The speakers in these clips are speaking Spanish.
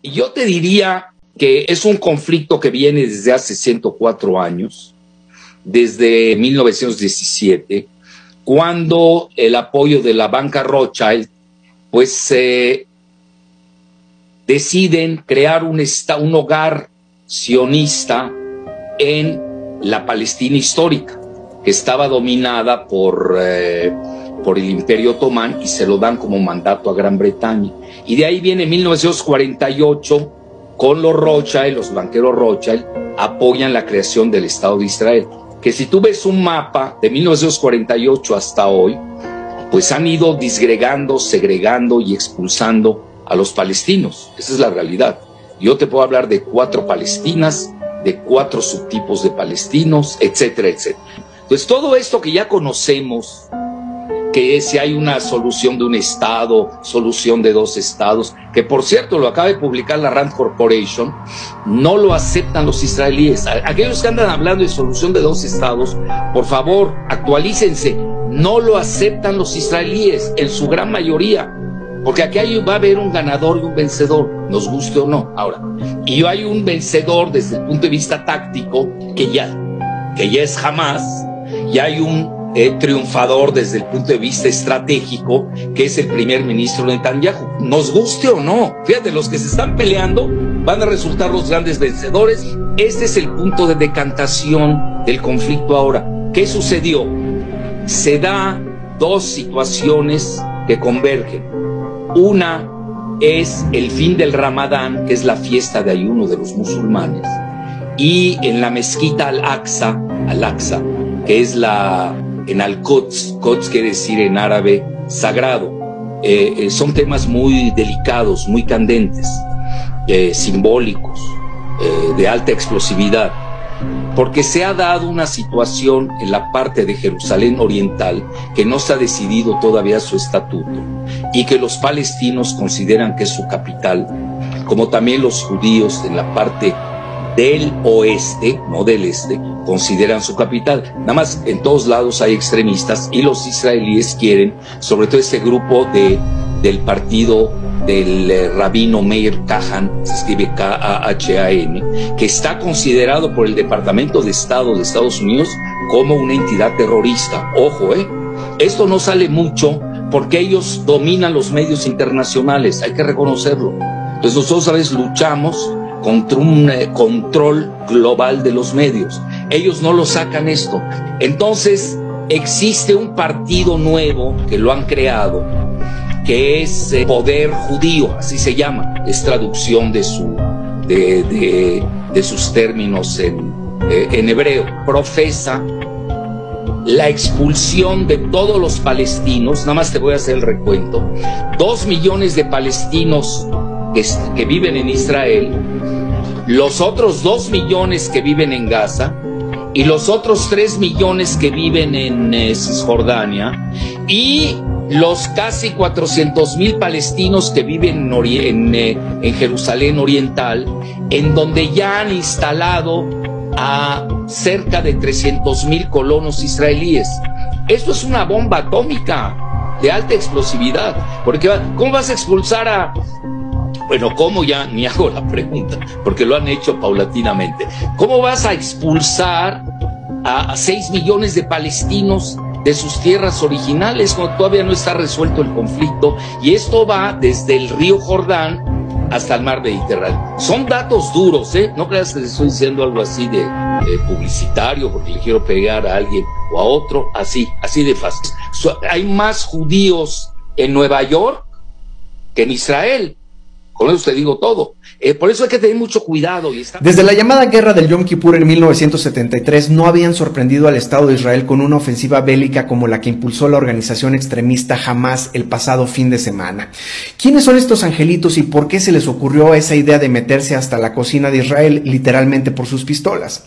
Yo te diría que es un conflicto que viene desde hace 104 años, desde 1917, cuando el apoyo de la banca Rothschild, pues deciden crear un hogar sionista en la Palestina histórica, que estaba dominada por el Imperio Otomán, y se lo dan como mandato a Gran Bretaña. Y de ahí viene 1948, con los Rothschild, los banqueros Rothschild, apoyan la creación del Estado de Israel. Que si tú ves un mapa de 1948 hasta hoy, pues han ido disgregando, segregando y expulsando a los palestinos. Esa es la realidad. Yo te puedo hablar de 4 Palestinas, de 4 subtipos de palestinos, etcétera, etcétera. Entonces, todo esto que ya conocemos, que si hay una solución de un Estado, solución de 2 Estados, que por cierto lo acaba de publicar la Rand Corporation, no lo aceptan los israelíes. Aquellos que andan hablando de solución de 2 Estados, por favor, actualícense. No lo aceptan los israelíes, en su gran mayoría, porque aquí va a haber un ganador y un vencedor, nos guste o no. Ahora, y hay un vencedor desde el punto de vista táctico, que ya es Hamas, y hay un triunfador desde el punto de vista estratégico, que es el primer ministro Netanyahu. Nos guste o no, fíjate, los que se están peleando van a resultar los grandes vencedores. Este es el punto de decantación del conflicto ahora. ¿Qué sucedió? Se da 2 situaciones que convergen. Una es el fin del Ramadán, que es la fiesta de ayuno de los musulmanes, y en la mezquita Al-Aqsa, que es en Al-Quds, Quds quiere decir en árabe sagrado. Son temas muy delicados, muy candentes, simbólicos, de alta explosividad, porque se ha dado una situación en la parte de Jerusalén Oriental que no se ha decidido todavía su estatuto, y que los palestinos consideran que es su capital, como también los judíos en la parte del oeste, no del este, consideran su capital. Nada más, en todos lados hay extremistas, y los israelíes quieren, sobre todo este grupo del partido del rabino Meir Kahan, se escribe K-A-H-A-N, que está considerado por el Departamento de Estado de Estados Unidos como una entidad terrorista. Ojo, esto no sale mucho porque ellos dominan los medios internacionales, hay que reconocerlo. Entonces nosotros a veces luchamos contra un control global de los medios. Ellos no lo sacan esto. Entonces existe un partido nuevo que lo han creado, que es Poder Judío, así se llama, es traducción de sus términos en hebreo. Profesa la expulsión de todos los palestinos. Nada más te voy a hacer el recuento: 2 millones de palestinos que viven en Israel, los otros 2 millones que viven en Gaza, y los otros 3 millones que viven en Cisjordania, y los casi 400,000 palestinos que viven en Jerusalén Oriental, en donde ya han instalado a cerca de 300,000 colonos israelíes. Esto es una bomba atómica de alta explosividad, porque ¿cómo vas a expulsar a... Bueno, ¿cómo? Ya ni hago la pregunta, porque lo han hecho paulatinamente. ¿Cómo vas a expulsar a 6 millones de palestinos de sus tierras originales cuando todavía no está resuelto el conflicto? Y esto va desde el río Jordán hasta el mar Mediterráneo. Son datos duros, no creas que les estoy diciendo algo así de publicitario porque le quiero pegar a alguien o a otro, así de fácil. Hay más judíos en Nueva York que en Israel. Con eso te digo todo. Por eso hay que tener mucho cuidado. Desde la llamada Guerra del Yom Kippur en 1973 no habían sorprendido al Estado de Israel con una ofensiva bélica como la que impulsó la organización extremista Hamas el pasado fin de semana. ¿Quiénes son estos angelitos y por qué se les ocurrió esa idea de meterse hasta la cocina de Israel, literalmente por sus pistolas?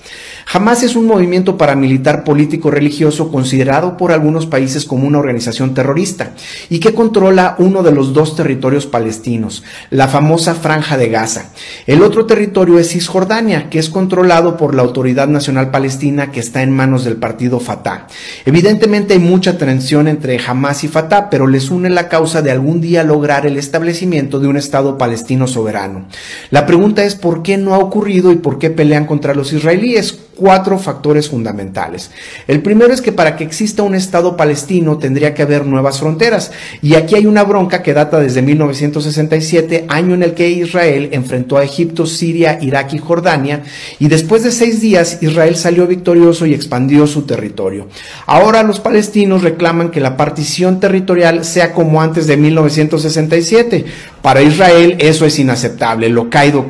Hamas es un movimiento paramilitar político-religioso considerado por algunos países como una organización terrorista y que controla uno de los 2 territorios palestinos, la famosa Franja de Gaza. El otro territorio es Cisjordania, que es controlado por la Autoridad Nacional Palestina, que está en manos del partido Fatah. Evidentemente hay mucha tensión entre Hamas y Fatah, pero les une la causa de algún día lograr el establecimiento de un Estado palestino soberano. La pregunta es ¿por qué no ha ocurrido y por qué pelean contra los israelíes? 4 factores fundamentales. El primero es que para que exista un Estado palestino tendría que haber nuevas fronteras, y aquí hay una bronca que data desde 1967, año en el que Israel enfrentó a Egipto, Siria, Irak y Jordania, y después de 6 días Israel salió victorioso y expandió su territorio. Ahora los palestinos reclaman que la partición territorial sea como antes de 1967. Para Israel eso es inaceptable, lo caído.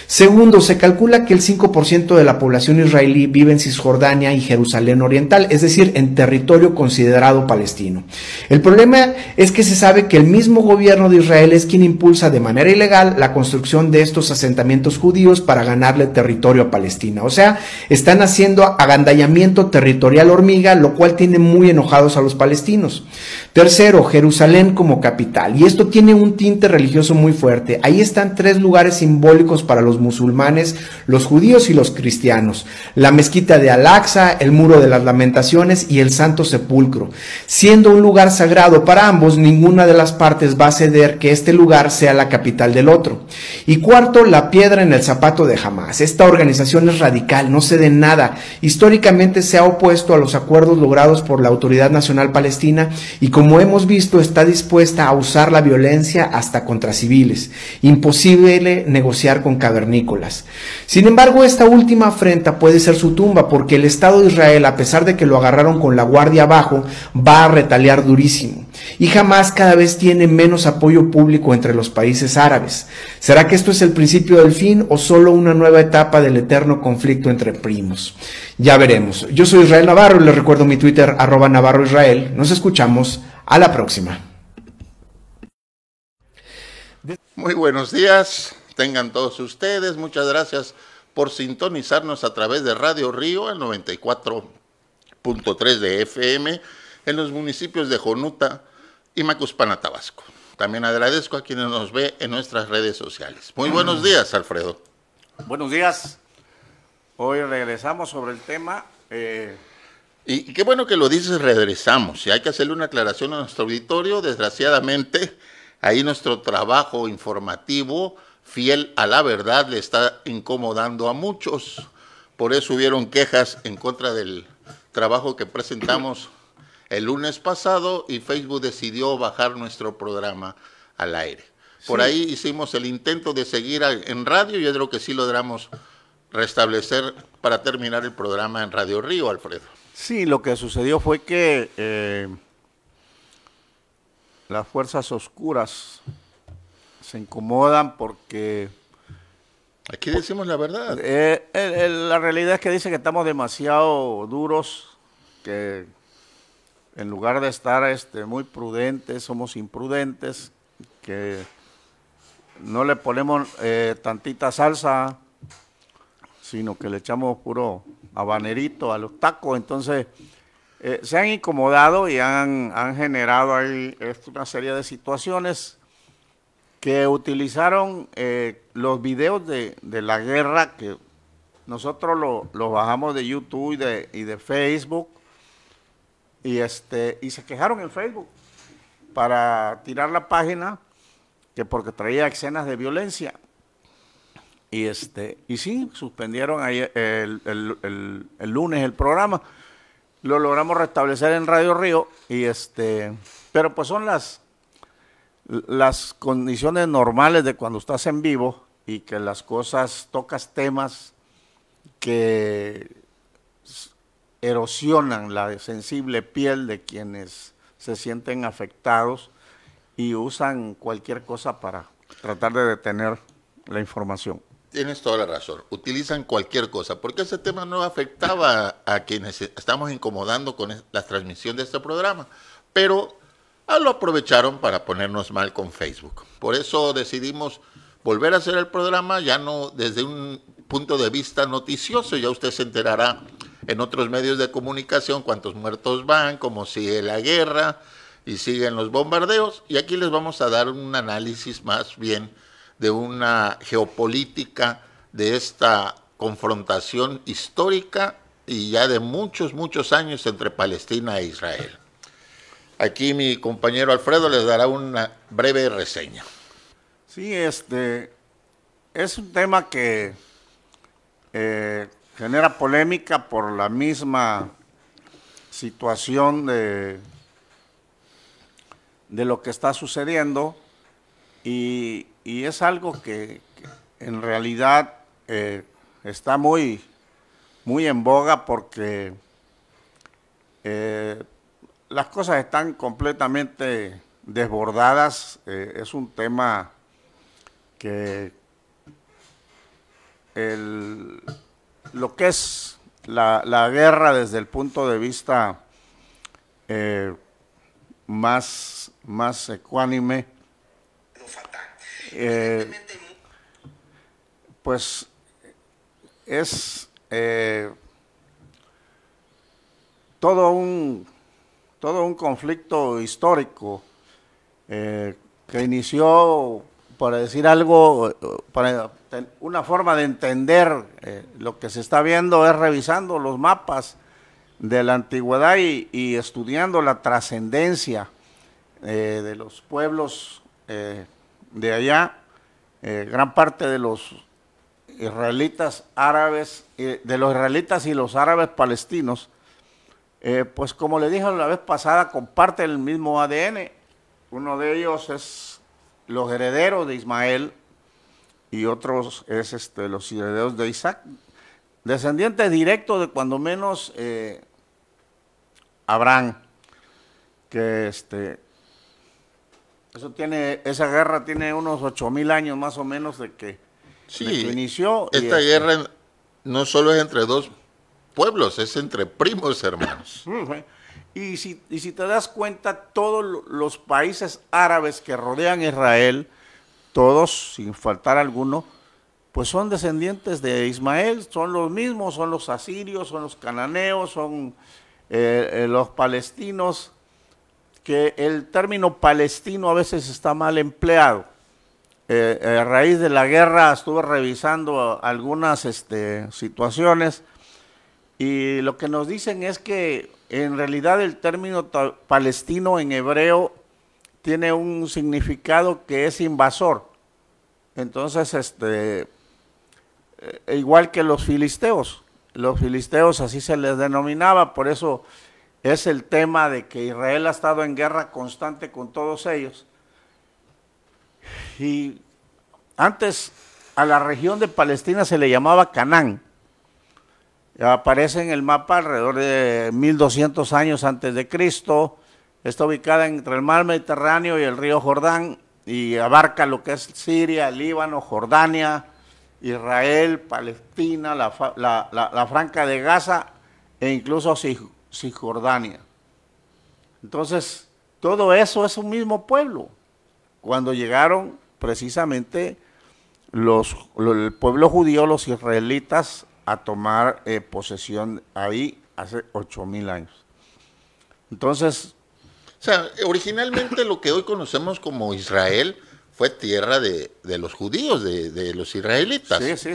Segundo, se calcula que el 5% de la población israelí vive en Cisjordania y Jerusalén Oriental, es decir, en territorio considerado palestino. El problema es que se sabe que el mismo gobierno de Israel es quien impulsa de manera ilegal la construcción de estos asentamientos judíos para ganarle territorio a Palestina. O sea, están haciendo agandallamiento territorial hormiga, lo cual tiene muy enojados a los palestinos. Tercero, Jerusalén como capital, y esto tiene un tinte religioso muy fuerte. Ahí están 3 lugares simbólicos para los musulmanes, los judíos y los cristianos: la mezquita de Al-Aqsa, el muro de las lamentaciones y el Santo Sepulcro. Siendo un lugar sagrado para ambos, ninguna de las partes va a ceder que este lugar sea la capital del otro. Y cuarto, la piedra en el zapato de Hamas. Esta organización es radical, no cede nada. Históricamente se ha opuesto a los acuerdos logrados por la Autoridad Nacional Palestina y, como hemos visto, está dispuesta a usar la violencia hasta contra civiles. Imposible negociar con cavernícolas. Sin embargo, esta última afrenta puede ser su tumba, porque el Estado de Israel, a pesar de que lo agarraron con la guardia abajo, va a retaliar durísimo. Y Hamas cada vez tiene menos apoyo público entre los países árabes. ¿Será que esto es el principio del fin o solo una nueva etapa del eterno conflicto entre primos? Ya veremos. Yo soy Israel Navarro y les recuerdo mi Twitter, @NavarroIsrael. Nos escuchamos a la próxima. Muy buenos días, tengan todos ustedes. Muchas gracias por sintonizarnos a través de Radio Río, el 94.3 de FM, en los municipios de Jonuta y Macuspana, Tabasco. También agradezco a quienes nos ve en nuestras redes sociales. Muy buenos días, Alfredo. Buenos días. Hoy regresamos sobre el tema. Y qué bueno que lo dices, regresamos. Y hay que hacerle una aclaración a nuestro auditorio. Desgraciadamente, ahí nuestro trabajo informativo, fiel a la verdad, le está incomodando a muchos. Por eso hubieron quejas en contra del trabajo que presentamos el lunes pasado y Facebook decidió bajar nuestro programa al aire. Por ahí hicimos el intento de seguir en radio y yo creo que sí logramos restablecer para terminar el programa en Radio Río, Alfredo. Sí, lo que sucedió fue que las fuerzas oscuras se incomodan porque... Aquí decimos la verdad. La realidad es que dice que estamos demasiado duros, que en lugar de estar muy prudentes, somos imprudentes, que no le ponemos tantita salsa, sino que le echamos puro habanerito a los tacos. Entonces se han incomodado y han generado ahí una serie de situaciones que utilizaron los videos de la guerra, que nosotros los bajamos de YouTube y de Facebook, y se quejaron en Facebook para tirar la página, que porque traía escenas de violencia. Y sí, suspendieron ahí el lunes el programa. Lo logramos restablecer en Radio Río, pero pues son las condiciones normales de cuando estás en vivo y que las cosas, tocas temas que erosionan la sensible piel de quienes se sienten afectados y usan cualquier cosa para tratar de detener la información. Tienes toda la razón, utilizan cualquier cosa, porque ese tema no afectaba a quienes estamos incomodando con la transmisión de este programa, pero lo aprovecharon para ponernos mal con Facebook. Por eso decidimos volver a hacer el programa, ya no desde un punto de vista noticioso, ya usted se enterará en otros medios de comunicación cuántos muertos van, cómo sigue la guerra y siguen los bombardeos, y aquí les vamos a dar un análisis más bien de una geopolítica de esta confrontación histórica y ya de muchos, muchos años entre Palestina e Israel. Aquí mi compañero Alfredo les dará una breve reseña. Sí, es un tema que genera polémica por la misma situación de lo que está sucediendo y es algo que en realidad está muy en boga porque las cosas están completamente desbordadas. Es un tema que lo que es la guerra desde el punto de vista más ecuánime, pues es todo un conflicto histórico que inició, para decir algo, para una forma de entender lo que se está viendo es revisando los mapas de la antigüedad y estudiando la trascendencia de los pueblos de allá. Gran parte de los israelitas árabes, de los israelitas y los árabes palestinos, pues como le dije la vez pasada, comparten el mismo ADN. Uno de ellos es los herederos de Ismael y otros es los herederos de Isaac, descendientes directos de cuando menos Abraham, que esa guerra tiene unos 8,000 años más o menos de que inició. Esta guerra no solo es entre dos pueblos, es entre primos hermanos. Y si te das cuenta, todos los países árabes que rodean Israel, todos, sin faltar alguno, pues son descendientes de Ismael, son los mismos, son los asirios, son los cananeos, son los palestinos, que el término palestino a veces está mal empleado. A raíz de la guerra estuve revisando algunas situaciones y lo que nos dicen es que en realidad el término palestino en hebreo tiene un significado que es invasor. Entonces, igual que los filisteos así se les denominaba, por eso es el tema de que Israel ha estado en guerra constante con todos ellos. Y antes a la región de Palestina se le llamaba Canaán. Aparece en el mapa alrededor de 1200 años antes de Cristo. Está ubicada entre el mar Mediterráneo y el río Jordán y abarca lo que es Siria, Líbano, Jordania, Israel, Palestina, la Franja de Gaza e incluso Cisjordania. Entonces, todo eso es un mismo pueblo. Cuando llegaron precisamente el pueblo judío, los israelitas, a tomar posesión ahí hace 8,000 años. Entonces, o sea, originalmente lo que hoy conocemos como Israel fue tierra de los judíos, de los israelitas. Sí.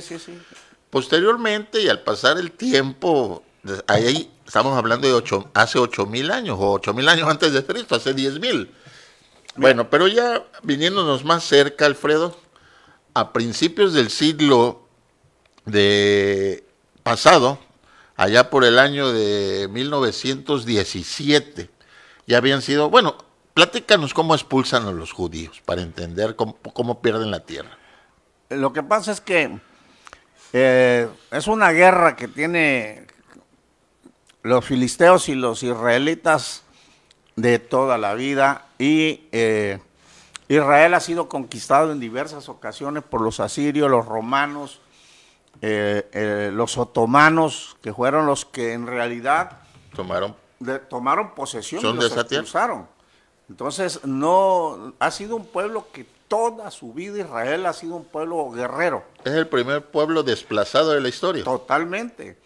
Posteriormente, y al pasar el tiempo, ahí estamos hablando de hace 8,000 años, o 8,000 años antes de Cristo, hace 10,000. Bueno, pero ya viniéndonos más cerca, Alfredo, a principios del siglo pasado, allá por el año de 1917, ya habían sido, bueno, platícanos cómo expulsan a los judíos para entender cómo pierden la tierra. Lo que pasa es que es una guerra que tiene los filisteos y los israelitas de toda la vida y Israel ha sido conquistado en diversas ocasiones por los asirios, los romanos, los otomanos, que fueron los que en realidad tomaron posesión y los expulsaron. Entonces, no ha sido un pueblo que toda su vida Israel ha sido un pueblo guerrero. Es el primer pueblo desplazado de la historia. Totalmente.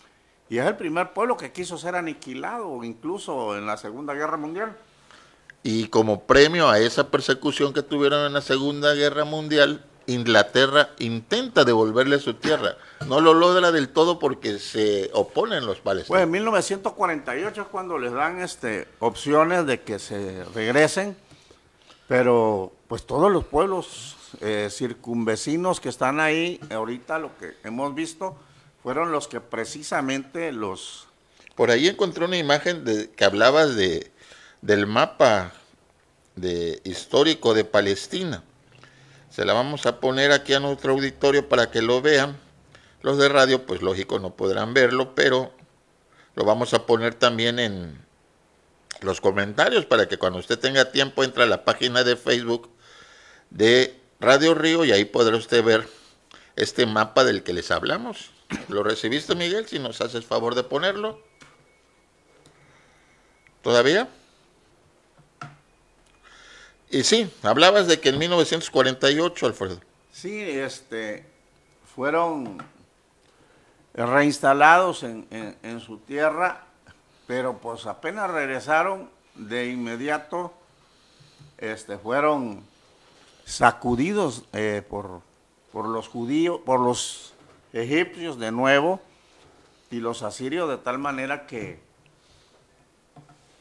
Y es el primer pueblo que quiso ser aniquilado, incluso en la Segunda Guerra Mundial. Y como premio a esa persecución que tuvieron en la Segunda Guerra Mundial, Inglaterra intenta devolverle su tierra. No lo logra del todo porque se oponen los palestinos. Pues en 1948 es cuando les dan opciones de que se regresen, pero pues todos los pueblos circunvecinos que están ahí, ahorita lo que hemos visto, fueron los que precisamente los... Por ahí encontré una imagen que hablabas del mapa histórico de Palestina. Se la vamos a poner aquí a nuestro auditorio para que lo vean. Los de radio, pues lógico, no podrán verlo, pero lo vamos a poner también en los comentarios para que cuando usted tenga tiempo entre a la página de Facebook de Radio Río y ahí podrá usted ver este mapa del que les hablamos. ¿Lo recibiste, Miguel? Si nos haces favor de ponerlo. ¿Todavía? Y sí, hablabas de que en 1948, Alfredo. Sí, fueron reinstalados en su tierra, pero pues apenas regresaron, de inmediato fueron sacudidos por los judíos, por los egipcios de nuevo, y los asirios, de tal manera que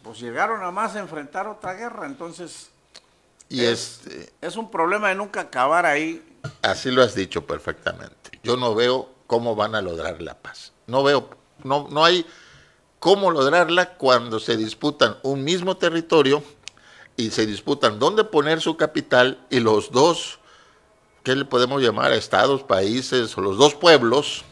pues llegaron a más a enfrentar otra guerra. Entonces y es un problema de nunca acabar ahí. Así lo has dicho perfectamente. Yo no veo cómo van a lograr la paz. No hay cómo lograrla cuando se disputan un mismo territorio y se disputan dónde poner su capital, y los dos, ¿qué le podemos llamar? Estados, países, o los dos pueblos,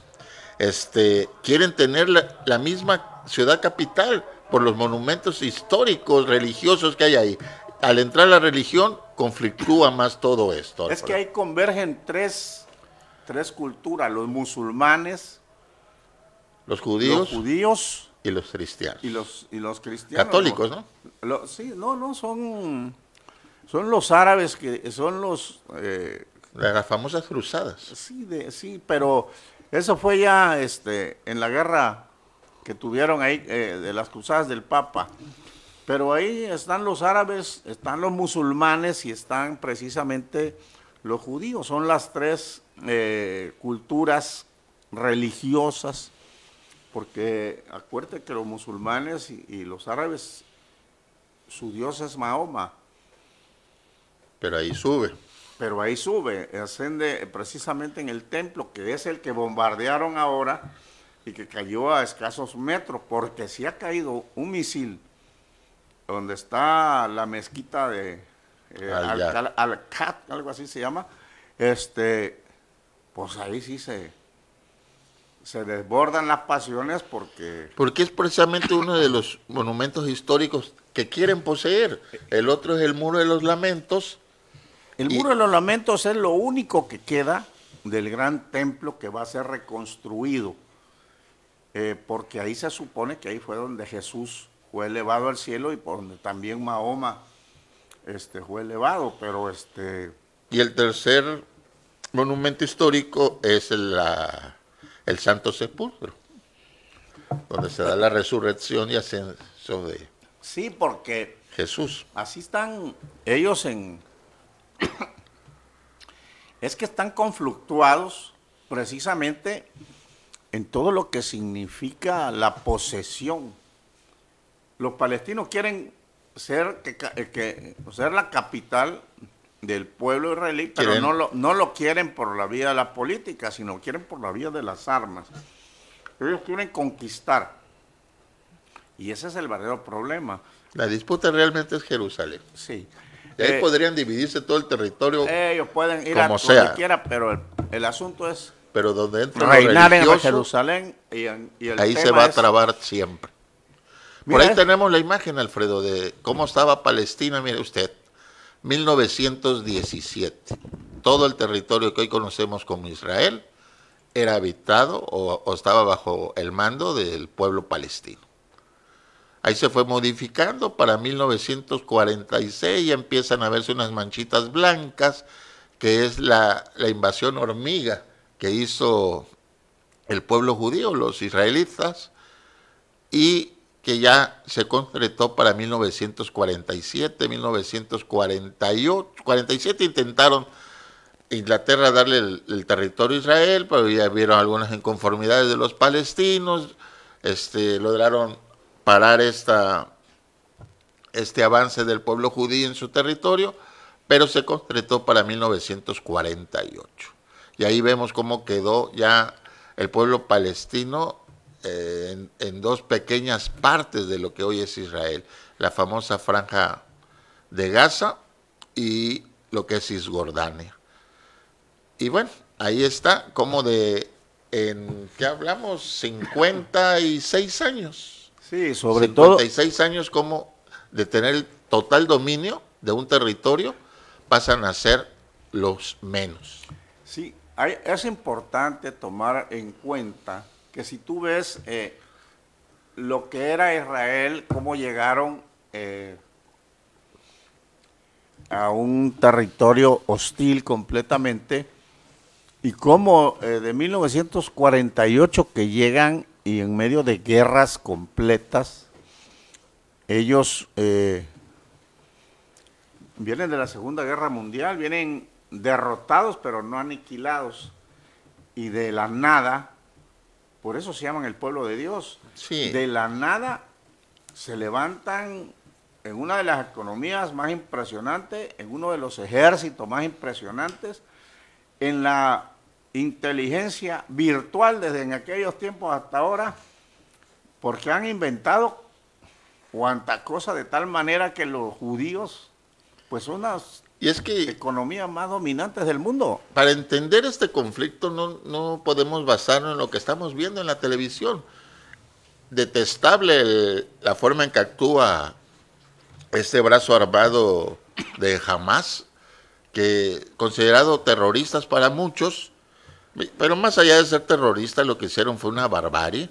quieren tener la misma ciudad capital por los monumentos históricos, religiosos que hay ahí. Al entrar la religión, conflictúa más todo esto. Es que ahí convergen tres culturas: los musulmanes, los judíos y los cristianos. Y los cristianos. Católicos, ¿no? Sí, no, son los árabes, que son los... las famosas cruzadas. Sí, pero eso fue ya en la guerra que tuvieron ahí, de las cruzadas del Papa. Pero ahí están los árabes, están los musulmanes y están precisamente los judíos. Son las tres culturas religiosas, porque acuérdate que los musulmanes y los árabes, su dios es Mahoma. Pero ahí sube. Asciende precisamente en el templo, que es el que bombardearon ahora y que cayó a escasos metros, porque si ha caído un misil donde está la mezquita de Al-Aqsa, algo así se llama, pues ahí sí se desbordan las pasiones, porque es precisamente uno de los monumentos históricos que quieren poseer. El otro es el Muro de los Lamentos. El Muro de los Lamentos es lo único que queda del gran templo que va a ser reconstruido, porque ahí se supone que ahí fue donde Jesús fue elevado al cielo y por donde también Mahoma fue elevado, pero Y el tercer monumento histórico es el Santo Sepulcro, donde se da la resurrección y ascenso de sí, porque Jesús. Así están ellos es que están conflictuados precisamente en todo lo que significa la posesión. Los palestinos quieren ser la capital del pueblo israelí, pero no lo quieren por la vía de la política, sino quieren por la vía de las armas. Ellos quieren conquistar. Y ese es el verdadero problema. La disputa realmente es Jerusalén. Sí. Y ahí podrían dividirse todo el territorio. Ellos pueden ir como a sea. donde quiera, pero el asunto es pero donde entra reinar en Jerusalén y el ahí tema se va a es, trabar siempre. Por ahí tenemos la imagen, Alfredo, de cómo estaba Palestina, mire usted, 1917. Todo el territorio que hoy conocemos como Israel era habitado o estaba bajo el mando del pueblo palestino. Ahí se fue modificando para 1946 y empiezan a verse unas manchitas blancas, que es la invasión hormiga que hizo el pueblo judío, los israelitas, y que ya se concretó para 1947, 1948, 47 intentaron Inglaterra darle el territorio a Israel, pero ya vieron algunas inconformidades de los palestinos, lograron parar este avance del pueblo judío en su territorio, pero se concretó para 1948. Y ahí vemos cómo quedó ya el pueblo palestino en dos pequeñas partes de lo que hoy es Israel, la famosa franja de Gaza y lo que es Cisjordania. Y bueno, ahí está, como ¿qué hablamos? 56 años. Sí, sobre 56 todo, años como de tener el total dominio de un territorio, pasan a ser los menos. Sí, es importante tomar en cuenta que si tú ves lo que era Israel, cómo llegaron a un territorio hostil completamente, y cómo de 1948 que llegan y en medio de guerras completas, ellos vienen de la Segunda Guerra Mundial, vienen derrotados pero no aniquilados, y de la nada, por eso se llaman el pueblo de Dios, sí. De la nada se levantan en una de las economías más impresionantes, en uno de los ejércitos más impresionantes, en la inteligencia virtual desde en aquellos tiempos hasta ahora, porque han inventado cuanta cosa de tal manera que los judíos pues son las economías más dominantes del mundo. Para entender este conflicto no podemos basarnos en lo que estamos viendo en la televisión. Detestable la forma en que actúa este brazo armado de Hamas, que considerado terroristas para muchos, pero más allá de ser terroristas, lo que hicieron fue una barbarie,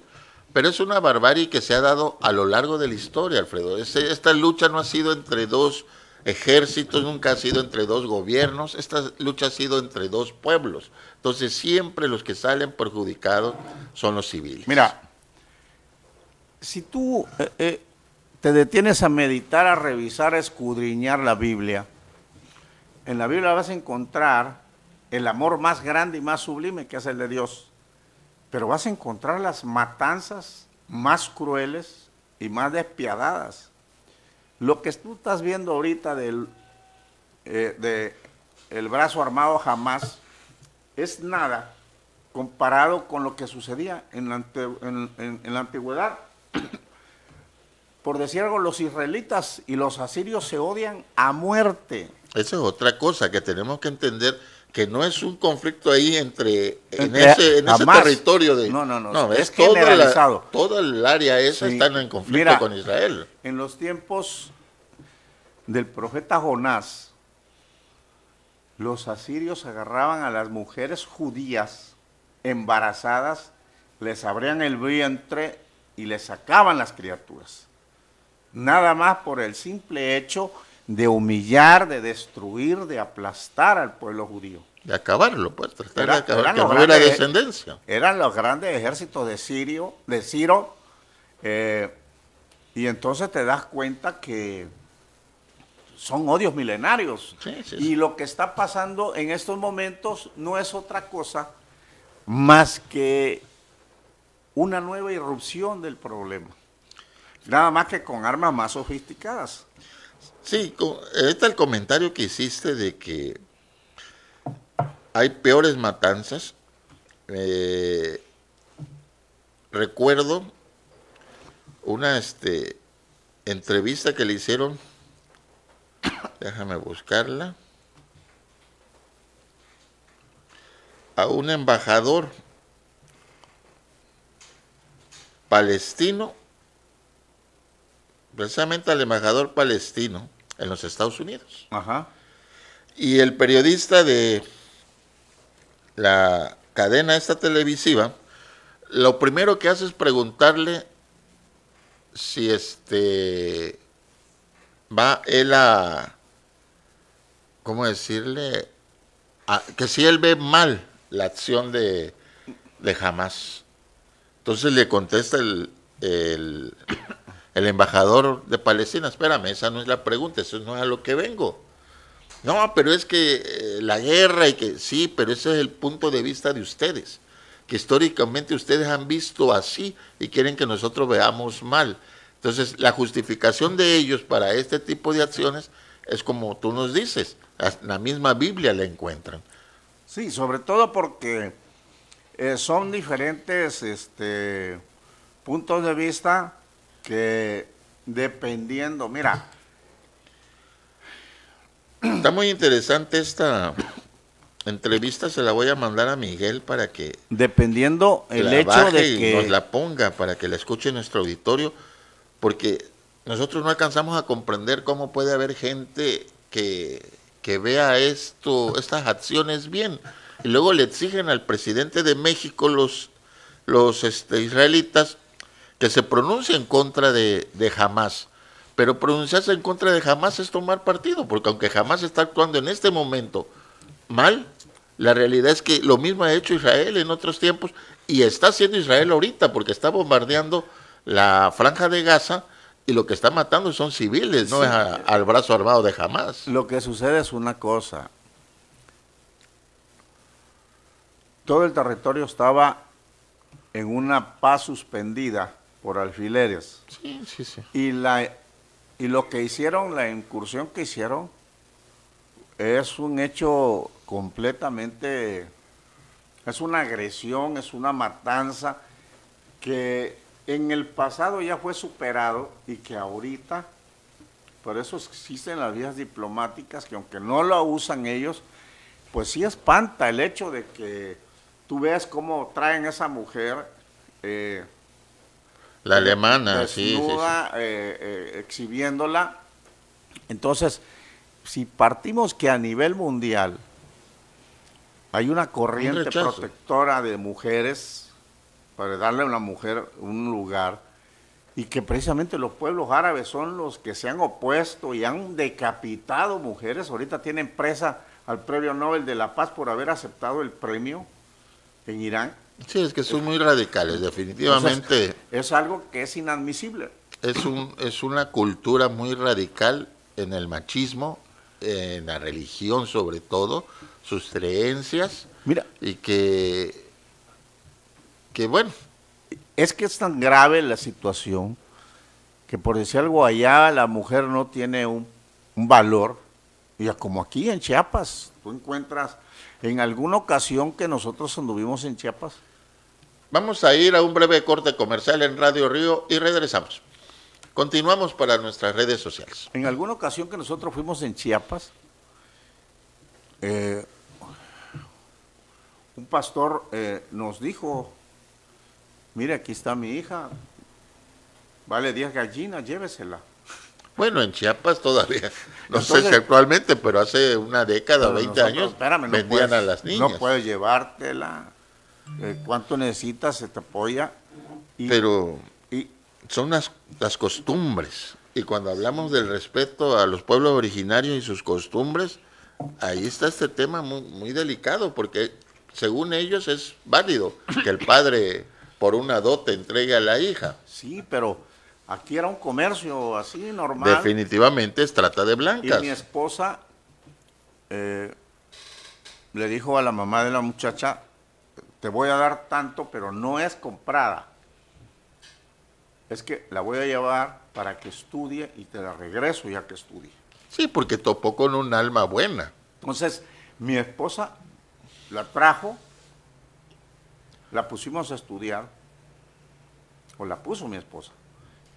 pero es una barbarie que se ha dado a lo largo de la historia, Alfredo. Esta lucha no ha sido entre dos ejércitos, nunca ha sido entre dos gobiernos, esta lucha ha sido entre dos pueblos. Entonces siempre los que salen perjudicados son los civiles. Mira, si tú te detienes a meditar, a revisar, a escudriñar la Biblia, en la Biblia vas a encontrar el amor más grande y más sublime, que es el de Dios, pero vas a encontrar las matanzas más crueles y más despiadadas. Lo que tú estás viendo ahorita del brazo armado Hamas es nada comparado con lo que sucedía en la antigüedad. Por decir algo, los israelitas y los asirios se odian a muerte. Esa es otra cosa que tenemos que entender, que no es un conflicto ahí en ese territorio de... No, es generalizado. Toda el área esa está en conflicto con Israel. En los tiempos del profeta Jonás, los asirios agarraban a las mujeres judías embarazadas, les abrían el vientre y les sacaban las criaturas. Nada más por el simple hecho de humillar, de destruir, de aplastar al pueblo judío. De acabarlo, pues, tratar de acabar, que no hubiera descendencia. Eran los grandes ejércitos de Ciro, y entonces te das cuenta que son odios milenarios. Sí. Y lo que está pasando en estos momentos no es otra cosa más que una nueva irrupción del problema. Nada más que con armas más sofisticadas. Sí, está el comentario que hiciste de que hay peores matanzas. Recuerdo una entrevista que le hicieron, déjame buscarla, a un embajador palestino, precisamente al embajador palestino en los Estados Unidos. Ajá. Y el periodista de la cadena esta televisiva, lo primero que hace es preguntarle si va él a, ¿cómo decirle? Que si él ve mal la acción de Hamas. Entonces le contesta el embajador de Palestina: espérame, esa no es la pregunta, eso no es a lo que vengo. No, pero es que la guerra y que sí, pero ese es el punto de vista de ustedes, que históricamente ustedes han visto así y quieren que nosotros veamos mal. Entonces, la justificación de ellos para este tipo de acciones es como tú nos dices, la misma Biblia la encuentran. Sí, sobre todo porque son diferentes puntos de vista que dependiendo, mira. Está muy interesante esta entrevista, se la voy a mandar a Miguel para que dependiendo el la hecho baje de y que nos la ponga para que la escuche nuestro auditorio, porque nosotros no alcanzamos a comprender cómo puede haber gente que vea estas acciones bien, y luego le exigen al presidente de México los israelitas que se pronuncie en contra de Hamás. Pero pronunciarse en contra de Hamás es tomar partido, porque aunque Hamás está actuando en este momento mal, la realidad es que lo mismo ha hecho Israel en otros tiempos, y está haciendo Israel ahorita, porque está bombardeando la franja de Gaza, y lo que está matando son civiles, no es al brazo armado de Hamás. lo que sucede es una cosa. Todo el territorio estaba en una paz suspendida por alfileres. Sí, sí, sí. Y lo que hicieron, la incursión que hicieron, es un hecho completamente, es una agresión, es una matanza que en el pasado ya fue superado y que ahorita, por eso existen las vías diplomáticas que aunque no lo usan ellos, pues sí espanta el hecho de que tú veas cómo traen a esa mujer La alemana, desnuda, sí, sí. Exhibiéndola. Entonces, si partimos que a nivel mundial hay una corriente protectora de mujeres para darle a una mujer un lugar, y que precisamente los pueblos árabes son los que se han opuesto y han decapitado mujeres, ahorita tienen presa al Premio Nobel de la Paz por haber aceptado el premio en Irán. Sí, es que son muy radicales, definitivamente. Entonces, es algo que es inadmisible. Es una cultura muy radical en el machismo, en la religión sobre todo, sus creencias. Mira, y que bueno. Es que es tan grave la situación que, por decir algo, allá la mujer no tiene un valor. Y como aquí en Chiapas, tú encuentras en alguna ocasión que nosotros anduvimos en Chiapas. Vamos a ir a un breve corte comercial en Radio Río y regresamos. Continuamos para nuestras redes sociales. En alguna ocasión que nosotros fuimos en Chiapas, un pastor nos dijo, mire, aquí está mi hija, vale 10 gallinas, llévesela. Bueno, en Chiapas todavía, no sé si actualmente, pero hace una década, 20 años, vendían a las niñas. No puedes llevártela, ¿cuánto necesitas? Se te apoya. Pero son las costumbres, y cuando hablamos del respeto a los pueblos originarios y sus costumbres, ahí está este tema muy, muy delicado, porque según ellos es válido que el padre por una dote entregue a la hija. Sí, pero aquí era un comercio así normal. Definitivamente es trata de blancas. Y mi esposa le dijo a la mamá de la muchacha, te voy a dar tanto, pero no es comprada. Es que la voy a llevar para que estudie y te la regreso ya que estudie. Sí, porque topó con un alma buena. Entonces, mi esposa la trajo, la pusimos a estudiar, o la puso mi esposa,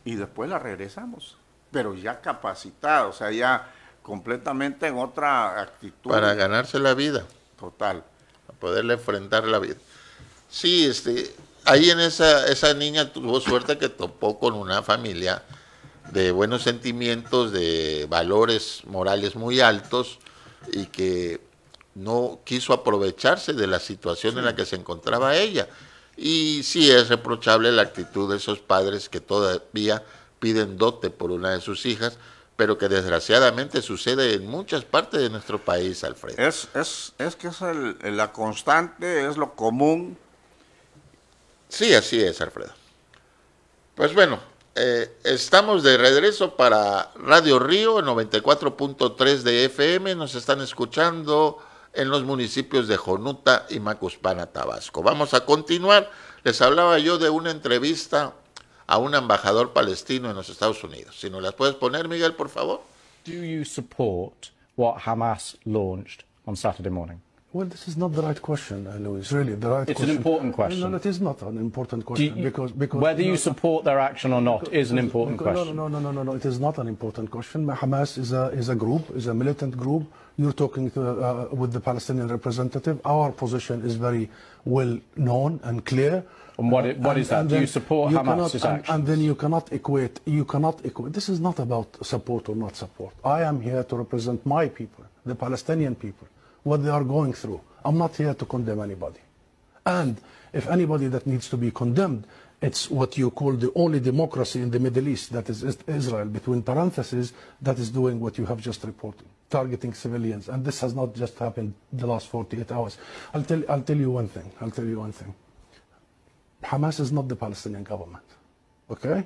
y después la regresamos, pero ya capacitada, o sea, ya completamente en otra actitud. Para ganarse la vida. Total. Para poderle enfrentar la vida. Sí, ahí en esa niña tuvo suerte que topó con una familia de buenos sentimientos, de valores morales muy altos, y que no quiso aprovecharse de la situación en la que se encontraba ella. Y sí es reprochable la actitud de esos padres que todavía piden dote por una de sus hijas, pero que desgraciadamente sucede en muchas partes de nuestro país, Alfredo. Es que es la constante, es lo común. Sí, así es, Alfredo. Pues bueno, Estamos de regreso para Radio Río, el 94.3 de FM. Nos están escuchando en los municipios de Jonuta y Macuspana, Tabasco. Vamos a continuar. Les hablaba yo de una entrevista a un embajador palestino en los Estados Unidos. Si nos las puedes poner, Miguel, por favor. Do you support what Hamas launched on Saturday morning? Well, this is not the right question, Louis. Really, the right It's question. an important question. No, it is not an important question because whether you support their action or not is an important question. No. It is not an important question. Hamas is a group, is a militant group. You're talking with the Palestinian representative. Our position is very well known and clear. And what is that? Do you support Hamas's action? And then you cannot equate. This is not about support or not support. I am here to represent my people, the Palestinian people, what they are going through. I'm not here to condemn anybody. And if anybody that needs to be condemned, it's what you call the only democracy in the Middle East, that is Israel, between parentheses, that is doing what you have just reported, targeting civilians. And this has not just happened the last 48 hours. I'll tell you one thing. Hamas is not the Palestinian government, okay?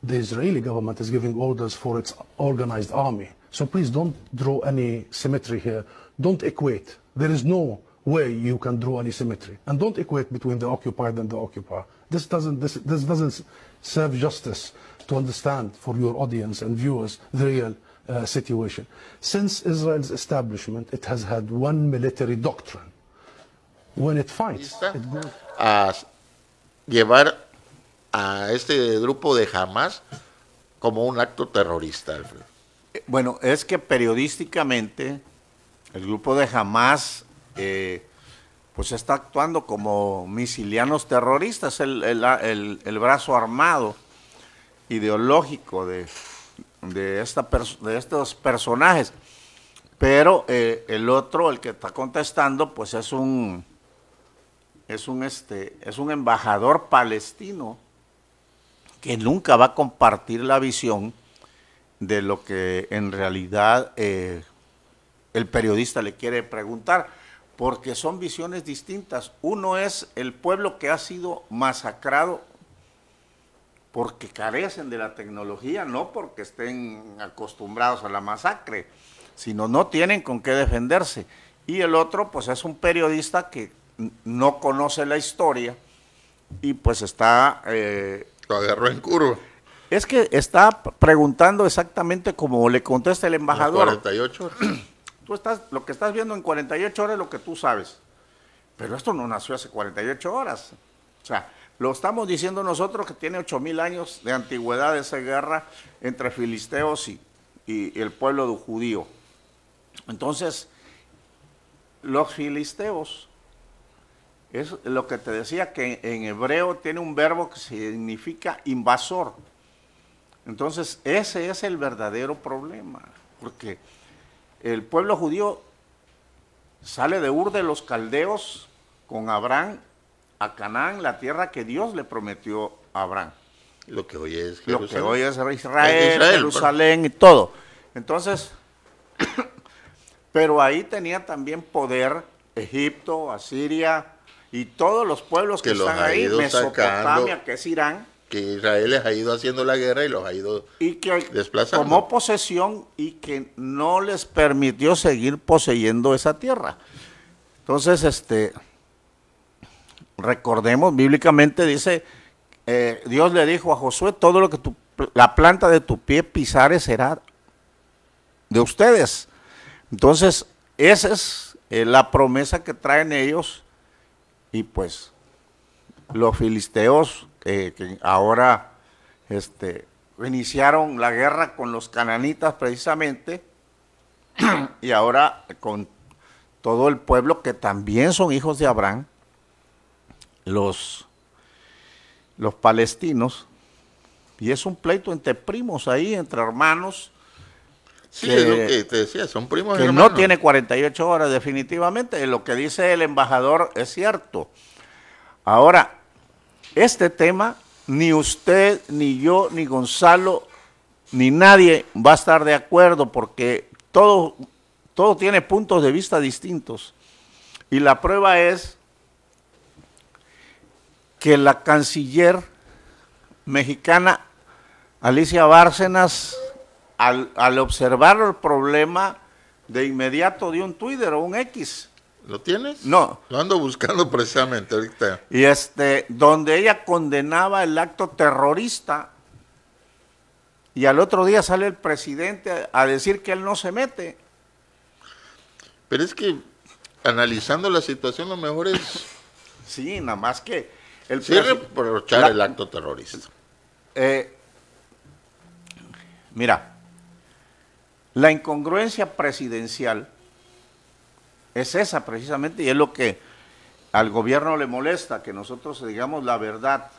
The Israeli government is giving orders for its organized army. So please don't draw any symmetry here. Don't equate. There is no way you can draw any symmetry. And don't equate between the occupied and the occupier. This doesn't serve justice to understand for your audience and viewers the real situation. Since Israel's establishment, it has had one military doctrine. When it fights, it goes... llevar a este grupo de Hamas como un acto terrorista, Alfredo. Bueno, es que periodísticamente el grupo de Hamas pues está actuando como misilianos terroristas, el brazo armado ideológico de estos personajes. Pero el otro, el que está contestando, pues es un embajador palestino que nunca va a compartir la visión de lo que en realidad el periodista le quiere preguntar, porque son visiones distintas. Uno es el pueblo que ha sido masacrado porque carecen de la tecnología, no porque estén acostumbrados a la masacre, sino no tienen con qué defenderse. Y el otro, pues es un periodista que no conoce la historia y pues está... lo agarró en curva. Es que está preguntando exactamente como le contesta el embajador. 48 horas. Lo que estás viendo en 48 horas es lo que tú sabes. Pero esto no nació hace 48 horas. O sea, lo estamos diciendo nosotros que tiene 8,000 años de antigüedad esa guerra entre filisteos y el pueblo judío. Entonces, los filisteos, es lo que te decía, que en hebreo tiene un verbo que significa invasor. Entonces, ese es el verdadero problema, porque el pueblo judío sale de Ur de los Caldeos con Abraham a Canaán, la tierra que Dios le prometió a Abraham. Lo que hoy es Jerusalén. Lo que hoy es Israel, Jerusalén y todo. Entonces, pero ahí tenía también poder Egipto, Asiria y todos los pueblos que están ahí, Mesopotamia, que es Irán. Que Israel les ha ido haciendo la guerra y los ha ido desplazando. Tomó posesión y que no les permitió seguir poseyendo esa tierra. Entonces, recordemos, bíblicamente dice, Dios le dijo a Josué, todo lo que la planta de tu pie pisares será de ustedes. Entonces, esa es la promesa que traen ellos, y pues los filisteos que ahora iniciaron la guerra con los cananitas precisamente, y ahora con todo el pueblo que también son hijos de Abraham, los palestinos, y es un pleito entre primos ahí, entre hermanos. Sí, es lo que te decía, son primos que hermanos. No tiene 48 horas definitivamente, lo que dice el embajador es cierto. Ahora, este tema, ni usted, ni yo, ni Gonzalo, ni nadie va a estar de acuerdo, porque todo tiene puntos de vista distintos. Y la prueba es que la canciller mexicana Alicia Bárcenas, al observar el problema, de inmediato dio un Twitter o un X. ¿Lo tienes? No. Lo ando buscando precisamente ahorita. Y donde ella condenaba el acto terrorista, y al otro día sale el presidente a decir que él no se mete. Pero es que, analizando la situación, lo mejor es Sí, nada más que sí reprochar el acto terrorista. Mira, la incongruencia presidencial es esa precisamente, y es lo que al gobierno le molesta, que nosotros digamos la verdad.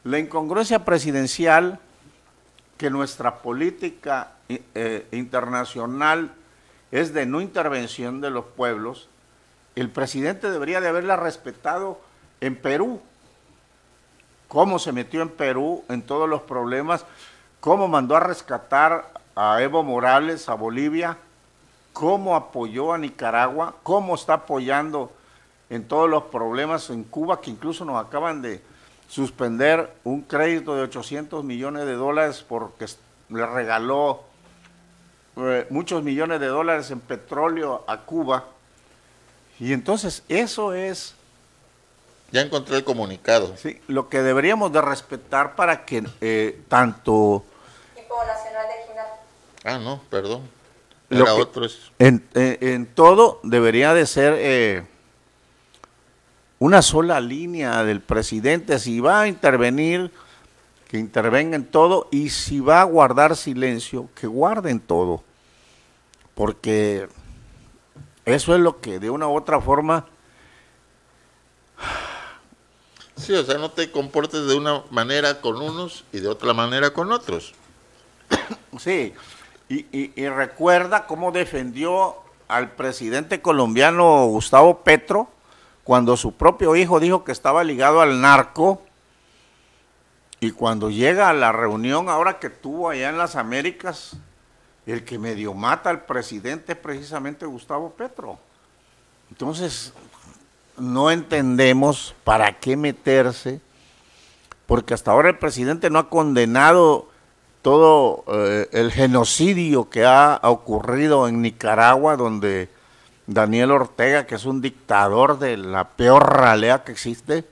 La incongruencia presidencial, que nuestra política internacional es de no intervención de los pueblos, el presidente debería de haberla respetado en Perú. Cómo se metió en Perú en todos los problemas, cómo mandó a rescatar a Evo Morales a Bolivia, cómo apoyó a Nicaragua, cómo está apoyando en todos los problemas en Cuba, que incluso nos acaban de suspender un crédito de $800 millones porque le regaló muchos millones de dólares en petróleo a Cuba. Y entonces eso es... Ya encontré el comunicado. Sí, lo que deberíamos de respetar para que tanto... Equipo Nacional de Gimnasia. Ah, no, perdón. Era otro. En todo debería de ser una sola línea del presidente. Si va a intervenir, que intervenga en todo, y si va a guardar silencio, que guarde en todo. Porque eso es lo que de una u otra forma... Sí, o sea, no te comportes de una manera con unos y de otra manera con otros. Sí, y recuerda cómo defendió al presidente colombiano Gustavo Petro cuando su propio hijo dijo que estaba ligado al narco, y cuando llega a la reunión ahora que tuvo allá en las Américas, el que medio mata al presidente es precisamente Gustavo Petro. Entonces, no entendemos para qué meterse, porque hasta ahora el presidente no ha condenado todo el genocidio que ha ocurrido en Nicaragua, donde Daniel Ortega, que es un dictador de la peor ralea que existe,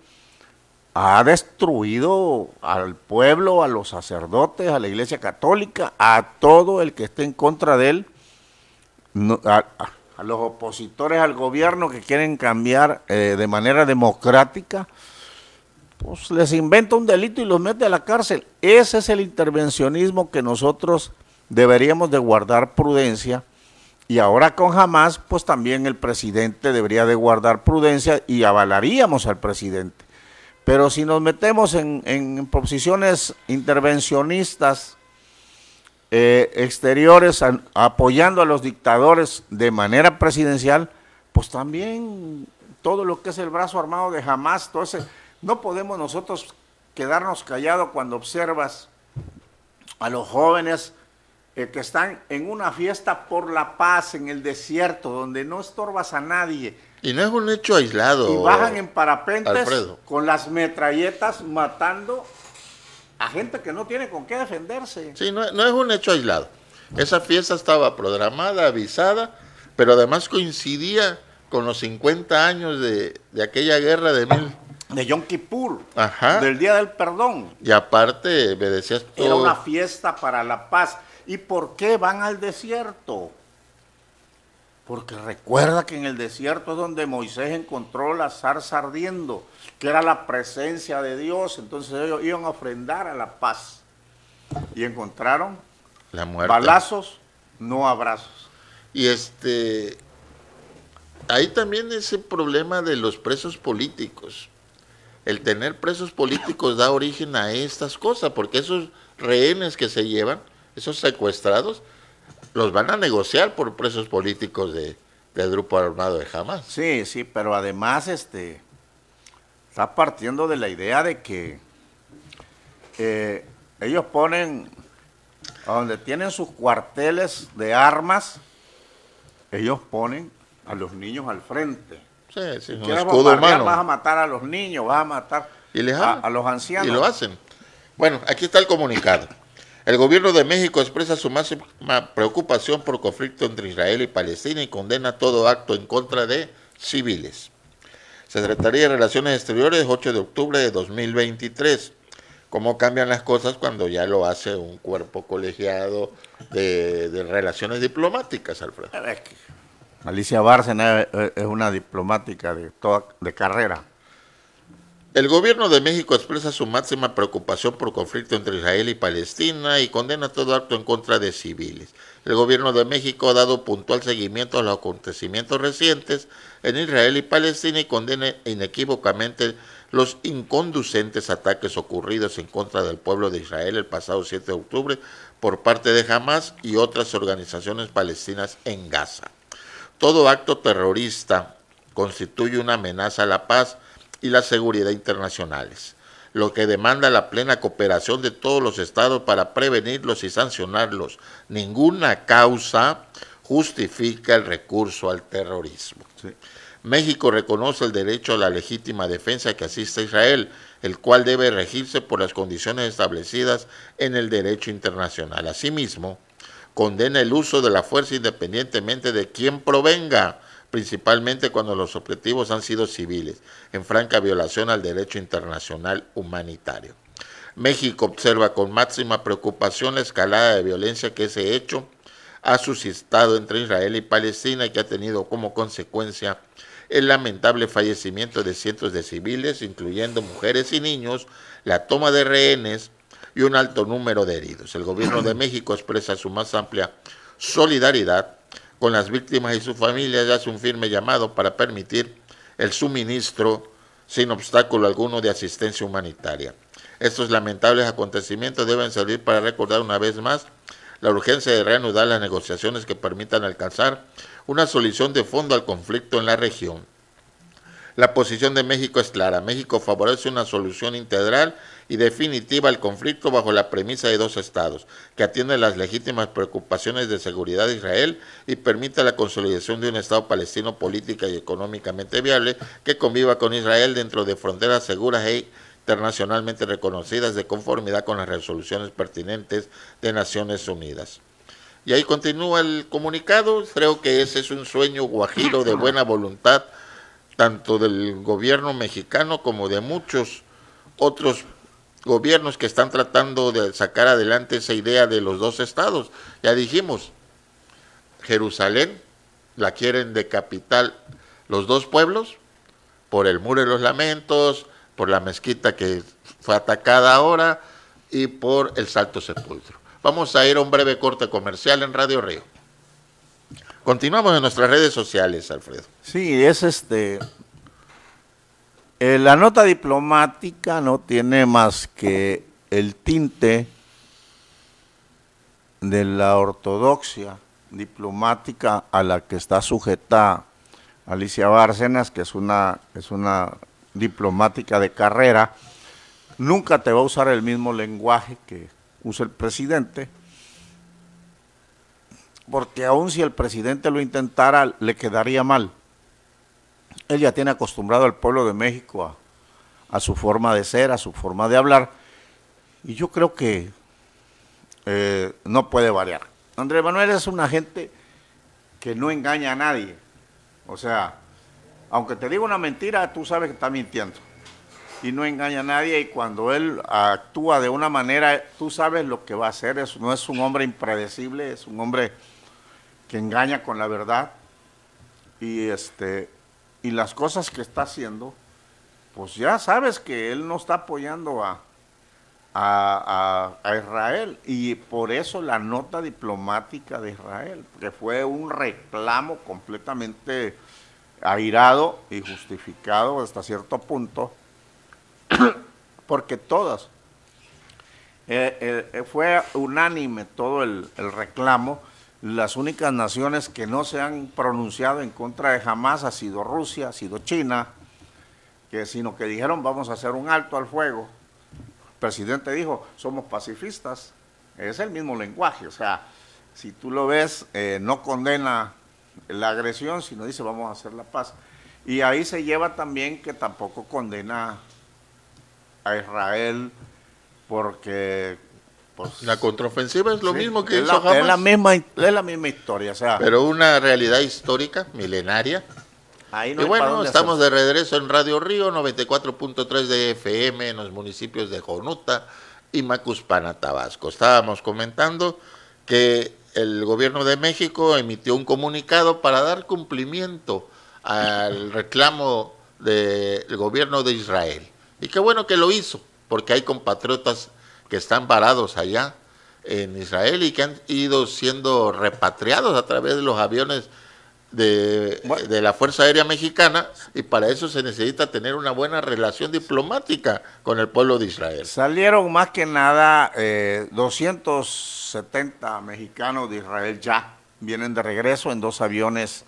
ha destruido al pueblo, a los sacerdotes, a la Iglesia Católica, a todo el que esté en contra de él, a los opositores al gobierno que quieren cambiar de manera democrática, pues les inventa un delito y los mete a la cárcel. Ese es el intervencionismo que nosotros deberíamos de guardar prudencia, y ahora con Hamas, pues también el presidente debería de guardar prudencia y avalaríamos al presidente. Pero si nos metemos en posiciones intervencionistas exteriores, apoyando a los dictadores de manera presidencial, pues también todo lo que es el brazo armado de Hamas, todo ese... No podemos nosotros quedarnos callados cuando observas a los jóvenes que están en una fiesta por la paz en el desierto, donde no estorbas a nadie. Y no es un hecho aislado. Y bajan en parapentes, Alfredo, con las metralletas matando a gente que no tiene con qué defenderse. Sí, no es un hecho aislado. Esa fiesta estaba programada, avisada, pero además coincidía con los 50 años de aquella guerra de Yom Kippur, Ajá. del Día del Perdón. Y aparte, me decías todo. Era una fiesta para la paz. ¿Y por qué van al desierto? Porque recuerda que en el desierto es donde Moisés encontró la zarza ardiendo, que era la presencia de Dios. Entonces ellos iban a ofrendar a la paz. Y encontraron La muerte. balazos, no abrazos. Y hay también ese problema de los presos políticos. El tener presos políticos da origen a estas cosas, porque esos rehenes que se llevan, esos secuestrados, los van a negociar por presos políticos del grupo armado de Hamas. Sí, sí, pero además está partiendo de la idea de que ellos ponen, a donde tienen sus cuarteles de armas, ellos ponen a los niños al frente. Sí, sí, un ¿Quieres escudo bombardear? humano. Vas a matar a los niños, vas a matar Y les a los ancianos. Y lo hacen. Bueno, aquí está el comunicado. El gobierno de México expresa su máxima preocupación por el conflicto entre Israel y Palestina y condena todo acto en contra de civiles. Secretaría de Relaciones Exteriores, 8 de octubre de 2023. ¿Cómo cambian las cosas cuando ya lo hace un cuerpo colegiado de relaciones diplomáticas, Alfredo? Alicia Bárcena es una diplomática de carrera. El gobierno de México expresa su máxima preocupación por el conflicto entre Israel y Palestina y condena todo acto en contra de civiles. El gobierno de México ha dado puntual seguimiento a los acontecimientos recientes en Israel y Palestina y condena inequívocamente los inconducentes ataques ocurridos en contra del pueblo de Israel el pasado 7 de octubre por parte de Hamas y otras organizaciones palestinas en Gaza. Todo acto terrorista constituye una amenaza a la paz y la seguridad internacionales, lo que demanda la plena cooperación de todos los estados para prevenirlos y sancionarlos. Ninguna causa justifica el recurso al terrorismo. Sí. México reconoce el derecho a la legítima defensa que asiste a Israel, el cual debe regirse por las condiciones establecidas en el derecho internacional. Asimismo, condena el uso de la fuerza independientemente de quién provenga, principalmente cuando los objetivos han sido civiles, en franca violación al derecho internacional humanitario. México observa con máxima preocupación la escalada de violencia que ese hecho ha suscitado entre Israel y Palestina y que ha tenido como consecuencia el lamentable fallecimiento de cientos de civiles, incluyendo mujeres y niños, la toma de rehenes y un alto número de heridos. El gobierno de México expresa su más amplia solidaridad con las víctimas y sus familias y hace un firme llamado para permitir el suministro sin obstáculo alguno de asistencia humanitaria. Estos lamentables acontecimientos deben servir para recordar una vez más la urgencia de reanudar las negociaciones que permitan alcanzar una solución de fondo al conflicto en la región. La posición de México es clara. México favorece una solución integral y definitiva al conflicto bajo la premisa de dos estados, que atiende las legítimas preocupaciones de seguridad de Israel y permita la consolidación de un estado palestino política y económicamente viable que conviva con Israel dentro de fronteras seguras e internacionalmente reconocidas de conformidad con las resoluciones pertinentes de Naciones Unidas. Y ahí continúa el comunicado. Creo que ese es un sueño guajiro de buena voluntad, tanto del gobierno mexicano como de muchos otros gobiernos que están tratando de sacar adelante esa idea de los dos estados. Ya dijimos, Jerusalén la quieren de capital los dos pueblos, por el Muro de los Lamentos, por la mezquita que fue atacada ahora y por el Santo Sepulcro. Vamos a ir a un breve corte comercial en Radio Río. Continuamos en nuestras redes sociales, Alfredo. Sí, es la nota diplomática no tiene más que el tinte de la ortodoxia diplomática a la que está sujeta Alicia Bárcenas, que es una diplomática de carrera. Nunca te va a usar el mismo lenguaje que usa el presidente, porque aun si el presidente lo intentara, le quedaría mal. Él ya tiene acostumbrado al pueblo de México a su forma de ser, a su forma de hablar, y yo creo que no puede variar. Andrés Manuel es una gente que no engaña a nadie. O sea, aunque te diga una mentira, tú sabes que está mintiendo. Y no engaña a nadie, y cuando él actúa de una manera, tú sabes lo que va a hacer. No es un hombre impredecible, es un hombre que engaña con la verdad. Y las cosas que está haciendo, pues ya sabes que él no está apoyando a Israel, y por eso la nota diplomática de Israel, que fue un reclamo completamente airado y justificado hasta cierto punto, porque todas, fue unánime todo el reclamo. Las únicas naciones que no se han pronunciado en contra de Hamas ha sido Rusia, ha sido China, sino que dijeron vamos a hacer un alto al fuego. El presidente dijo somos pacifistas, es el mismo lenguaje. O sea, si tú lo ves, no condena la agresión, sino dice vamos a hacer la paz. Y ahí se lleva también que tampoco condena a Israel porque pues, La contraofensiva es lo sí, mismo que es hizo la, Hamas. es la misma historia, o sea, Pero una realidad histórica, milenaria. ahí no Y hay para bueno, dónde estamos hacerse. de regreso en Radio Río 94.3 de FM en los municipios de Jonuta y Macuspana, Tabasco. Estábamos comentando que el gobierno de México emitió un comunicado para dar cumplimiento al reclamo del gobierno de Israel. Y qué bueno que lo hizo, porque hay compatriotas que están varados allá en Israel y que han ido siendo repatriados a través de los aviones de la Fuerza Aérea Mexicana, y para eso se necesita tener una buena relación diplomática con el pueblo de Israel. Salieron más que nada 270 mexicanos de Israel ya vienen de regreso en 2 aviones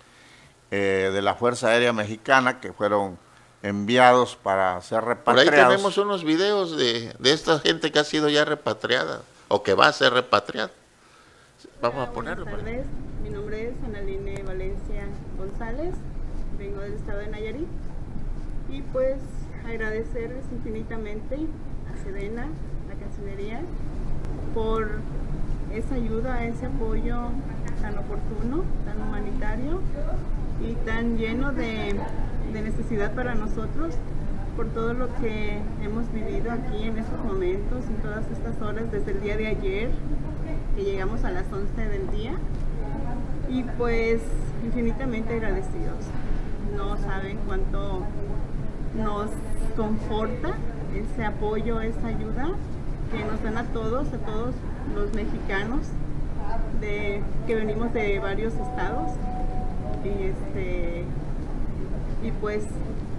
de la Fuerza Aérea Mexicana que fueron enviados para ser Por ahí repatriados. tenemos unos videos de esta gente que ha sido ya repatriada o que va a ser repatriada. Vamos a ponerlo. Buenas tardes, mi nombre es Analine Valencia González, vengo del estado de Nayarit y pues agradecerles infinitamente a Sedena, la Cancillería, por esa ayuda, ese apoyo tan oportuno, tan humanitario y tan lleno de necesidad para nosotros, por todo lo que hemos vivido aquí en estos momentos, en todas estas horas, desde el día de ayer, que llegamos a las 11 del día, y pues infinitamente agradecidos. No saben cuánto nos conforta ese apoyo, esa ayuda que nos dan a todos los mexicanos que venimos de varios estados, y pues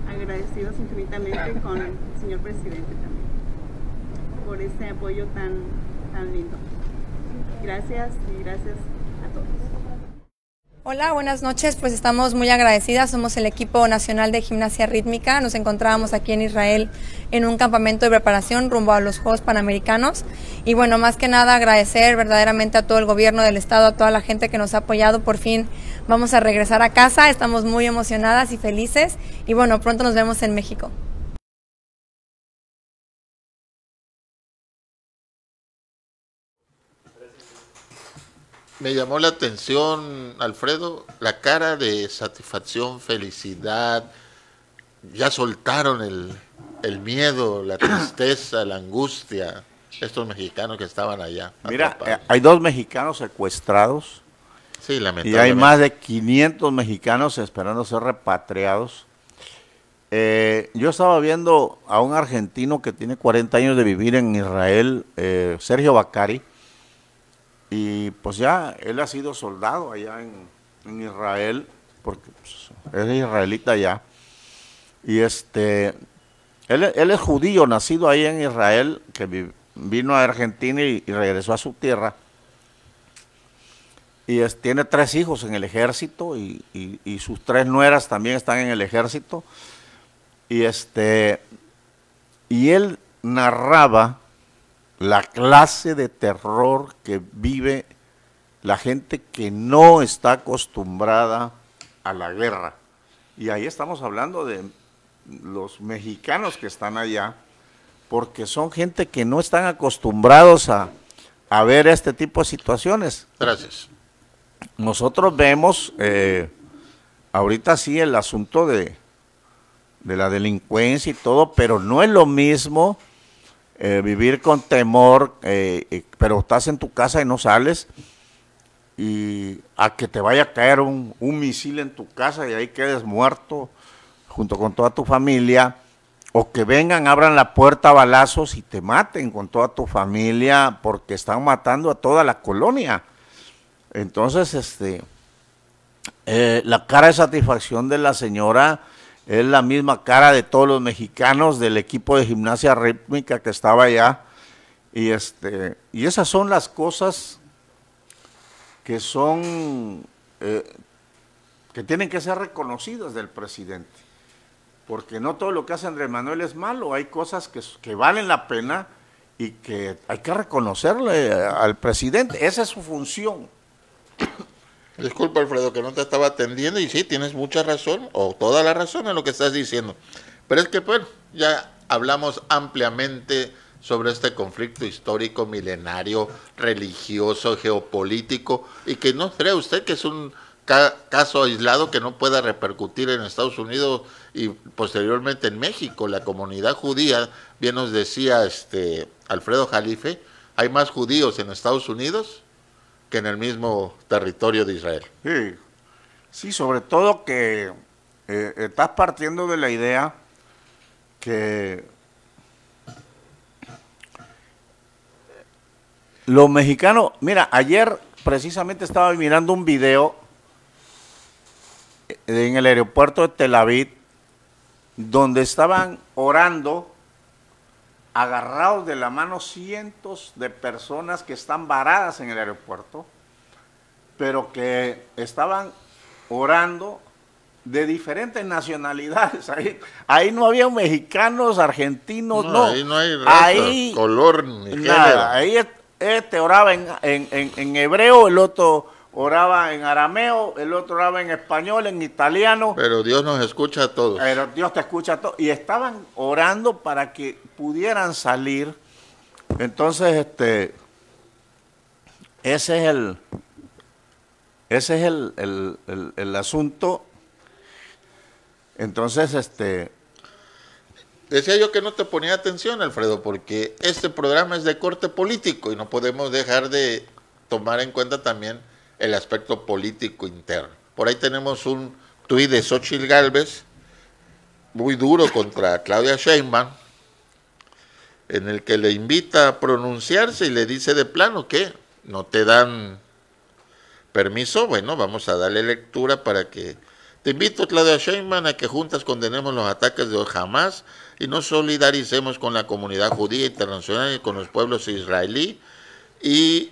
agradecidos infinitamente con el señor presidente también por ese apoyo tan lindo. Gracias y gracias a todos. Hola, buenas noches. Pues estamos muy agradecidas. Somos el equipo nacional de gimnasia rítmica. Nos encontrábamos aquí en Israel en un campamento de preparación rumbo a los Juegos Panamericanos. Y bueno, más que nada agradecer verdaderamente a todo el gobierno del estado, a toda la gente que nos ha apoyado. Por fin vamos a regresar a casa. Estamos muy emocionadas y felices. Y bueno, pronto nos vemos en México. Me llamó la atención, Alfredo, la cara de satisfacción, felicidad. Ya soltaron el miedo, la tristeza, la angustia, estos mexicanos que estaban allá. Mira, atrapados. hay 2 mexicanos secuestrados Sí, y lamentablemente. hay más de 500 mexicanos esperando ser repatriados. Yo estaba viendo a un argentino que tiene 40 años de vivir en Israel, Sergio Bacari, y pues ya él ha sido soldado allá en Israel, porque pues, es israelita ya. Y él es judío, nacido ahí en Israel, que vino a Argentina y regresó a su tierra. Y tiene 3 hijos en el ejército y sus 3 nueras también están en el ejército. Y él narraba la clase de terror que vive la gente que no está acostumbrada a la guerra. Y ahí estamos hablando de los mexicanos que están allá, porque son gente que no están acostumbrados a ver este tipo de situaciones. Gracias. Nosotros vemos ahorita sí el asunto de la delincuencia y todo, pero no es lo mismo vivir con temor, pero estás en tu casa y no sales, y a que te vaya a caer un misil en tu casa y ahí quedes muerto junto con toda tu familia, o que vengan, abran la puerta a balazos y te maten con toda tu familia porque están matando a toda la colonia. Entonces, la cara de satisfacción de la señora es la misma cara de todos los mexicanos del equipo de gimnasia rítmica que estaba allá. Y esas son las cosas que son que tienen que ser reconocidas del presidente. Porque no todo lo que hace Andrés Manuel es malo, hay cosas que valen la pena y que hay que reconocerle al presidente. Esa es su función. Disculpa, Alfredo, que no te estaba atendiendo, y sí, tienes mucha razón, o toda la razón en lo que estás diciendo. Pero es que, bueno, ya hablamos ampliamente sobre este conflicto histórico, milenario, religioso, geopolítico, y que no cree usted que es un caso aislado que no pueda repercutir en Estados Unidos y posteriormente en México. La comunidad judía, bien nos decía Alfredo Jalife, hay más judíos en Estados Unidos que en el mismo territorio de Israel. Sí, sobre todo que estás partiendo de la idea que los mexicanos, mira, ayer precisamente estaba mirando un video en el aeropuerto de Tel Aviv, donde estaban orando, agarrados de la mano cientos de personas que están varadas en el aeropuerto, pero que estaban orando de diferentes nacionalidades. Ahí no había mexicanos, argentinos, no. Ahí no hay raza, color ni nada. Ahí oraba en hebreo, el otro oraba en arameo, el otro oraba en español, en italiano. Pero Dios nos escucha a todos. Pero Dios te escucha a todos. Y estaban orando para que pudieran salir. Entonces, ese es el asunto. Entonces, decía yo que no te ponía atención, Alfredo, porque este programa es de corte político y no podemos dejar de tomar en cuenta también el aspecto político interno. Por ahí tenemos un tuit de Xóchitl Gálvez, muy duro contra Claudia Sheinbaum, en el que le invita a pronunciarse y le dice de plano que no te dan permiso. Bueno, vamos a darle lectura para que... Te invito, Claudia Sheinbaum, a que juntas condenemos los ataques de Hamas y nos solidaricemos con la comunidad judía internacional y con los pueblos israelí y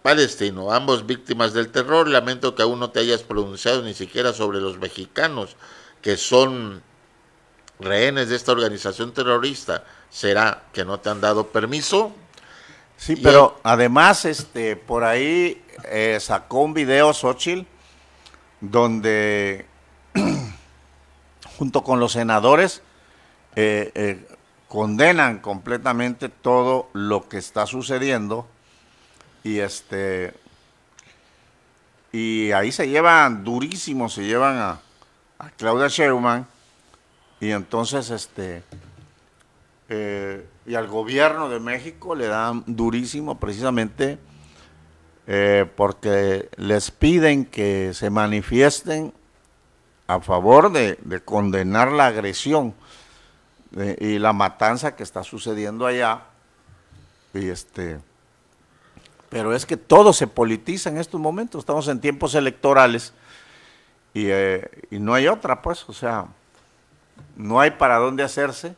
palestino, ambos víctimas del terror. Lamento que aún no te hayas pronunciado ni siquiera sobre los mexicanos que son rehenes de esta organización terrorista. ¿Será que no te han dado permiso? Sí, pero además por ahí sacó un video Xóchitl donde junto con los senadores condenan completamente todo lo que está sucediendo y ahí se llevan durísimo, se llevan a Claudia Sheinbaum y entonces y al gobierno de México le dan durísimo precisamente porque les piden que se manifiesten a favor de condenar la agresión y la matanza que está sucediendo allá. Y pero es que todo se politiza en estos momentos, estamos en tiempos electorales y no hay otra, pues, o sea, no hay para dónde hacerse.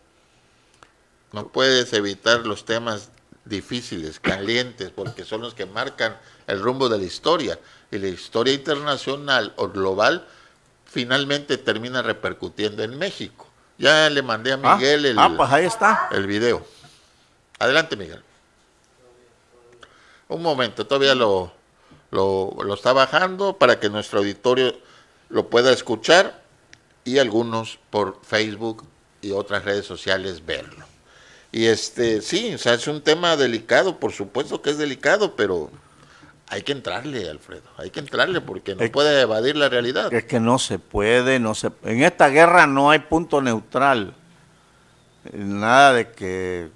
No puedes evitar los temas difíciles, calientes, porque son los que marcan el rumbo de la historia. Y la historia internacional o global finalmente termina repercutiendo en México. Ya le mandé a Miguel pues ahí está el video. Adelante, Miguel. Un momento, todavía lo está bajando para que nuestro auditorio lo pueda escuchar y algunos por Facebook y otras redes sociales verlo. Y sí, o sea, es un tema delicado, por supuesto que es delicado, pero hay que entrarle, Alfredo, hay que entrarle porque no puede evadir la realidad. Es que no se puede, en esta guerra no hay punto neutral, nada de que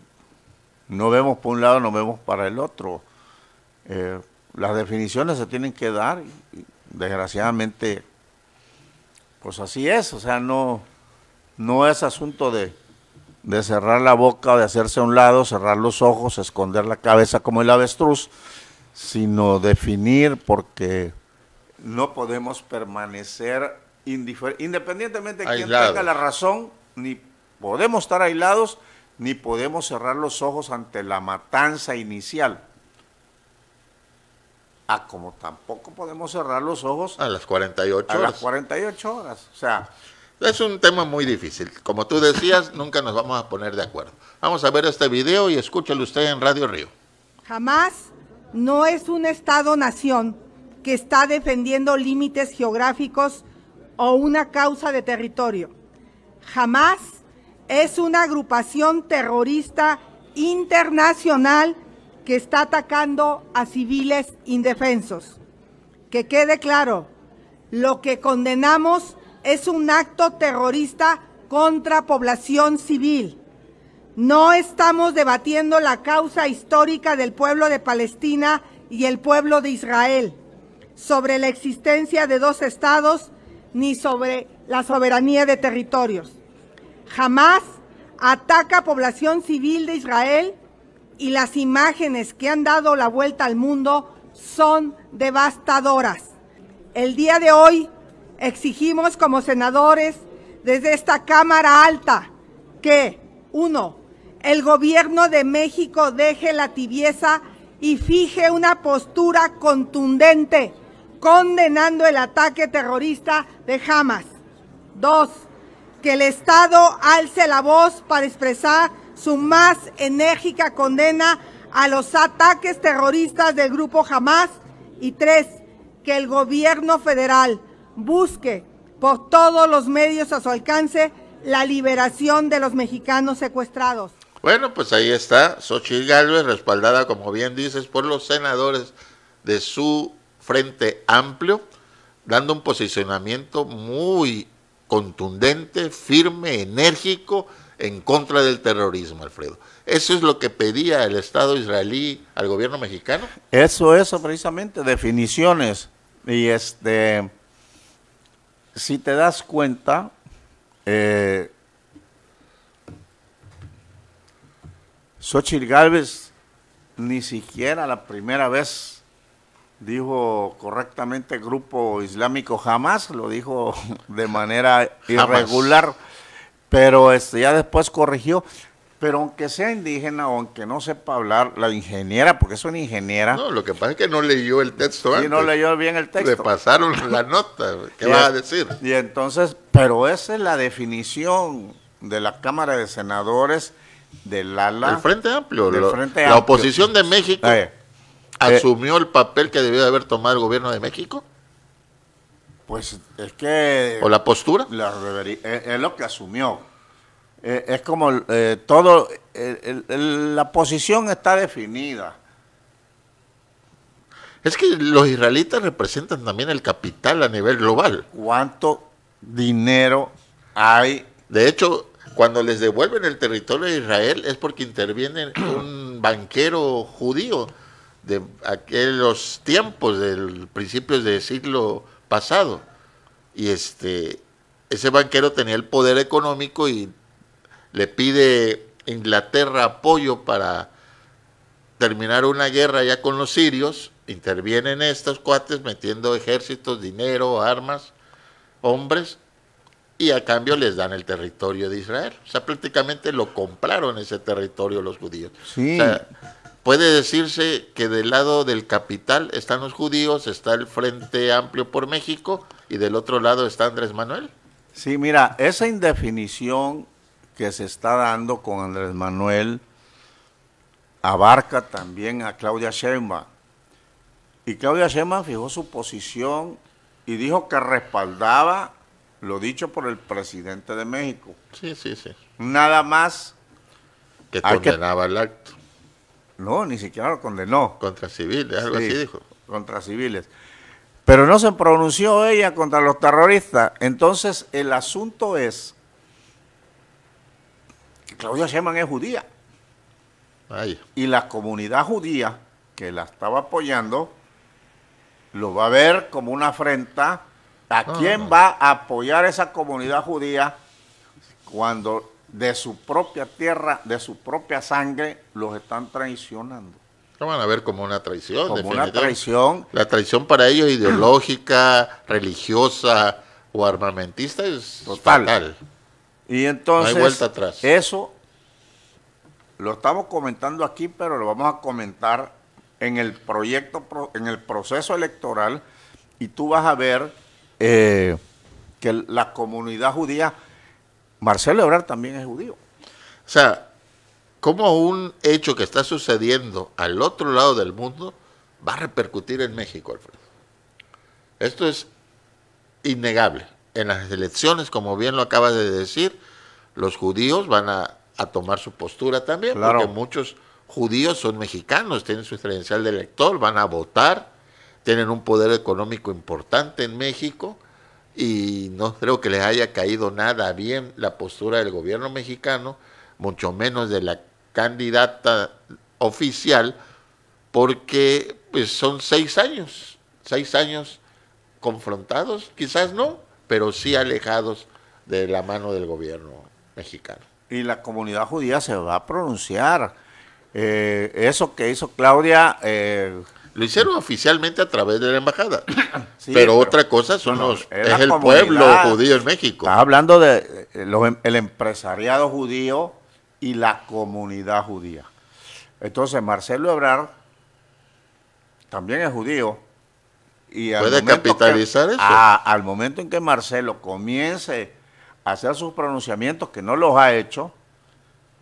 no vemos por un lado, no vemos para el otro. Las definiciones se tienen que dar y desgraciadamente, pues así es, o sea, no es asunto de cerrar la boca o de hacerse a un lado, cerrar los ojos, esconder la cabeza como el avestruz, sino definir, porque no podemos permanecer independientemente de quién tenga la razón, ni podemos estar aislados, ni podemos cerrar los ojos ante la matanza inicial. Como tampoco podemos cerrar los ojos a las 48 horas. A las 48 horas, o sea... Es un tema muy difícil. Como tú decías, nunca nos vamos a poner de acuerdo. Vamos a ver este video y escúchalo usted en Radio Río. Hamas no es un Estado-nación que está defendiendo límites geográficos o una causa de territorio. Hamas es una agrupación terrorista internacional que está atacando a civiles indefensos. Que quede claro, lo que condenamos es un acto terrorista contra población civil. No estamos debatiendo la causa histórica del pueblo de Palestina y el pueblo de Israel, sobre la existencia de dos estados, ni sobre la soberanía de territorios. Jamás ataca a población civil de Israel y las imágenes que han dado la vuelta al mundo son devastadoras. El día de hoy exigimos como senadores desde esta Cámara Alta que, 1, el gobierno de México deje la tibieza y fije una postura contundente condenando el ataque terrorista de Hamas. 2, que el Estado alce la voz para expresar su más enérgica condena a los ataques terroristas del grupo Hamas. Y 3, que el gobierno federal busque por todos los medios a su alcance la liberación de los mexicanos secuestrados. Bueno, pues ahí está Xóchitl Gálvez, respaldada, como bien dices, por los senadores de su Frente Amplio, dando un posicionamiento muy contundente, firme, enérgico, en contra del terrorismo, Alfredo. ¿Eso es lo que pedía el Estado israelí al gobierno mexicano? Eso precisamente, definiciones. Y si te das cuenta, Xóchitl Gálvez ni siquiera la primera vez dijo correctamente grupo islámico Hamas, lo dijo de manera irregular, pero ya después corrigió. Pero aunque sea indígena o aunque no sepa hablar, la ingeniera, porque es una ingeniera. No, lo que pasa es que no leyó el texto antes. Sí, no leyó bien el texto. Le pasaron la nota. ¿Qué va a decir? Y entonces, pero esa es la definición de la Cámara de Senadores del ala. El Frente Amplio. Frente la Amplio. oposición de México asumió el papel que debió de haber tomado el gobierno de México. Pues es que... ¿O la postura? Es lo que asumió. Es como todo, la posición está definida. Es que los israelitas representan también el capital a nivel global. ¿Cuánto dinero hay? De hecho, cuando les devuelven el territorio de Israel es porque interviene un banquero judío de aquellos tiempos, del principios del siglo pasado. Y ese banquero tenía el poder económico y le pide Inglaterra apoyo para terminar una guerra ya con los sirios. Intervienen estos cuates metiendo ejércitos, dinero, armas, hombres, y a cambio les dan el territorio de Israel. O sea, prácticamente lo compraron ese territorio los judíos. Sí. O sea, puede decirse que del lado del capital están los judíos, está el Frente Amplio por México, y del otro lado está Andrés Manuel. Sí, mira, esa indefinición que se está dando con Andrés Manuel abarca también a Claudia Sheinbaum. Y Claudia Sheinbaum fijó su posición y dijo que respaldaba lo dicho por el presidente de México. Sí, sí, sí. Nada más. Que condenaba el acto. No, ni siquiera lo condenó. Contra civiles, algo así dijo. Contra civiles. Pero no se pronunció ella contra los terroristas. Entonces, el asunto es que Claudia Sheinbaum es judía. Ay. Y la comunidad judía que la estaba apoyando lo va a ver como una afrenta. ¿A quién va a apoyar esa comunidad judía cuando de su propia tierra, de su propia sangre, los están traicionando? Lo van a ver como una traición. Como una traición. La traición para ellos ideológica, religiosa o armamentista es fatal. Y entonces, no hay vuelta atrás. Eso lo estamos comentando aquí, pero lo vamos a comentar en el proyecto, en el proceso electoral, y tú vas a ver que la comunidad judía, Marcelo Ebrard también es judío. O sea, como un hecho que está sucediendo al otro lado del mundo va a repercutir en México, Alfredo. Esto es innegable. En las elecciones, como bien lo acabas de decir, los judíos van a a tomar su postura también, Claro. porque muchos judíos son mexicanos, tienen su credencial de elector, van a votar, tienen un poder económico importante en México, y no creo que les haya caído nada bien la postura del gobierno mexicano, mucho menos de la candidata oficial, porque pues son 6 años confrontados, quizás no, pero sí alejados de la mano del gobierno mexicano. Y la comunidad judía se va a pronunciar. Eso que hizo Claudia... Lo hicieron oficialmente a través de la embajada, sí, pero otra cosa son es el pueblo judío en México. Estás hablando de el empresariado judío y la comunidad judía. Entonces Marcelo Ebrard también es judío. Y ¿Puede capitalizar eso? Al momento en que Marcelo comience a hacer sus pronunciamientos, que no los ha hecho,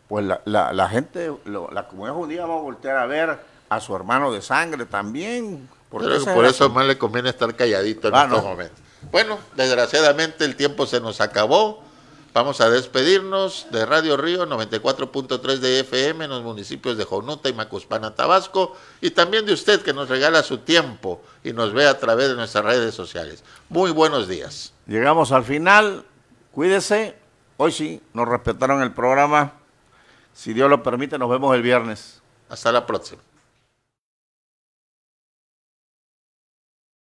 pues la gente, la comunidad judía va a voltear a ver a su hermano de sangre también. Por eso más le conviene estar calladito en estos momentos. Bueno, desgraciadamente el tiempo se nos acabó. Vamos a despedirnos de Radio Río 94.3 de FM en los municipios de Jonuta y Macuspana, Tabasco, y también de usted que nos regala su tiempo y nos ve a través de nuestras redes sociales. Muy buenos días. Llegamos al final. Cuídese. Hoy sí, nos respetaron el programa. Si Dios lo permite, nos vemos el viernes. Hasta la próxima.